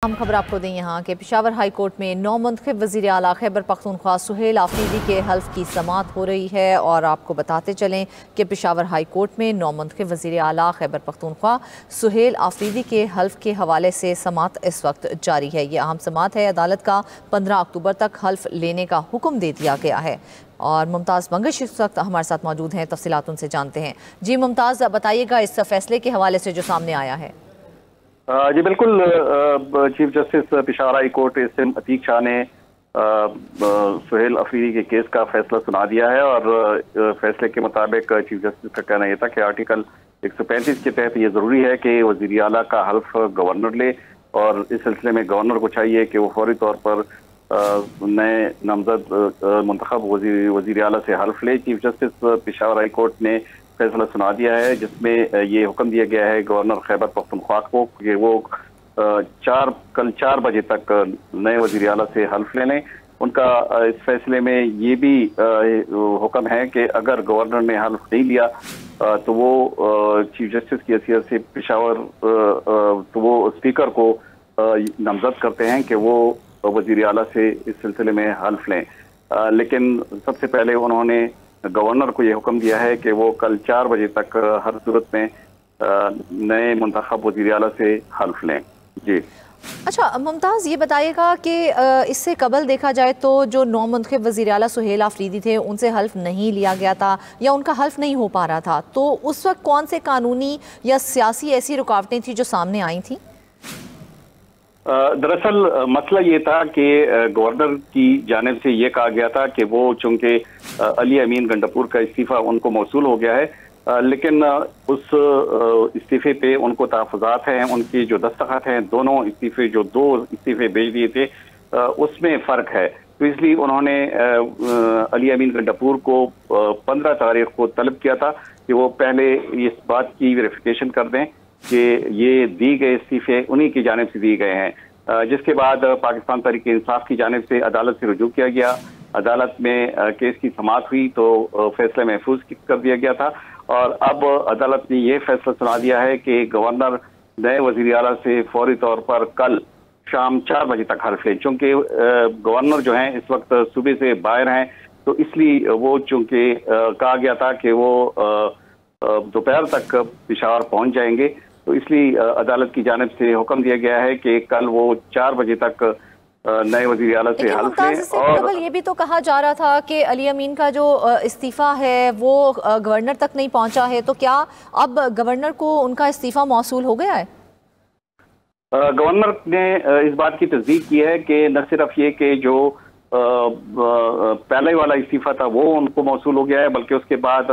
हम खबर आपको दें यहाँ के पेशावर हाई कोर्ट में नौ मुंतखब वज़ीर आला खैबर पख्तूनख्वा सुहेल आफरीदी के हल्फ की समाअत हो रही है। और आपको बताते चलें कि पेशावर हाई कोर्ट में नौ मुंतखब वज़ीर आला खैबर पख्तूनख्वा सुहेल आफरीदी के हल्फ के हवाले से समाअत इस वक्त जारी है। ये अहम समाअत है। अदालत का 15 अक्टूबर तक हल्फ लेने का हुक्म दे दिया गया है। और मुमताज़ मंगश इस वक्त हमारे साथ मौजूद हैं, तफसीलात उनसे जानते हैं। जी मुमताज़, बताइएगा इस फैसले के हवाले से जो सामने आया है। जी बिल्कुल, chief justice Peshawar high court SM. Atiq Shah ने सुहेल अफरीदी के केस का फैसला सुना दिया है। और फैसले के मुताबिक चीफ जस्टिस का कहना यह था कि आर्टिकल 135 के तहत ये जरूरी है कि वज़ीर आला का हल्फ गवर्नर ले, और इस सिलसिले में गवर्नर को चाहिए कि वो फौरी तौर पर नए नामजद मुंतखब वज़ीर आला से हल्फ ले। Chief justice Peshawar high court ने फैसला सुना दिया है, जिसमें ये हुक्म दिया गया है गवर्नर खैबर पख्तूनख्वा को कि वो कल 4 बजे तक नए वज़ीर आला से हल्फ ले लें। उनका इस फैसले में ये भी हुक्म है कि अगर गवर्नर ने हल्फ नहीं लिया तो वो चीफ जस्टिस की हैसियत से पेशावर तो वो स्पीकर को नामजद करते हैं कि वो वज़ीर आला से इस सिलसिले में हल्फ लें। लेकिन सबसे पहले उन्होंने गवर्नर को यह हुक्म दिया है कि वो कल 4 बजे तक हर सूरत में नए मुंतखब वज़ीर आला से हल्फ लें। जी अच्छा मुमताज़, ये बताइएगा कि इससे कबल देखा जाए तो जो नौ मुंतखब वज़ीर आला सुहेल आफरीदी थे उनसे हल्फ नहीं लिया गया था या उनका हल्फ नहीं हो पा रहा था, तो उस वक्त कौन से कानूनी या सियासी ऐसी रुकावटें थी जो सामने आई थी? दरअसल मसला ये था कि गवर्नर की जानिब से ये कहा गया था कि वो चूंकि अली अमीन गंडापुर का इस्तीफ़ा उनको मौसूल हो गया है, लेकिन उस इस्तीफ़े पे उनको तहफ़्फ़ुज़ात हैं, उनकी जो दस्तखत हैं, दोनों इस्तीफ़े जो 2 इस्तीफ़े भेज दिए थे उसमें फ़र्क है। तो इसलिए उन्होंने अली अमीन गंडापुर को 15 तारीख को तलब किया था कि वो पहले इस बात की वेरिफिकेशन कर दें कि ये दी गए इस्तीफे उन्हीं की जानिब से दिए गए हैं। जिसके बाद पाकिस्तान तहरीक इंसाफ की जानिब से अदालत से रुजू किया गया। अदालत में केस की समाअत हुई तो फैसला महफूज कर दिया गया था। और अब अदालत ने यह फैसला सुना दिया है कि गवर्नर नए वज़ीर आला से फौरी तौर पर कल शाम 4 बजे तक हल्फ लें। चूँकि गवर्नर जो हैं इस वक्त सुबह से बाहर हैं, तो इसलिए वो चूँकि कहा गया था कि वो दोपहर तक पेशावर पहुँच जाएंगे, तो इसलिए अदालत की जानिब से हुक्म दिया गया है कि कल वो 4 बजे तक नए वज़ीर आला से हल्फ लें। और ये भी तो कहा जा रहा था कि अली अमीन का जो इस्तीफ़ा है वो गवर्नर तक नहीं पहुंचा है, तो क्या अब गवर्नर को उनका इस्तीफ़ा मौसूल हो गया है? गवर्नर ने इस बात की तस्दीक की है कि न सिर्फ ये कि जो पहले वाला इस्तीफ़ा था वो उनको मौसूल हो गया है, बल्कि उसके बाद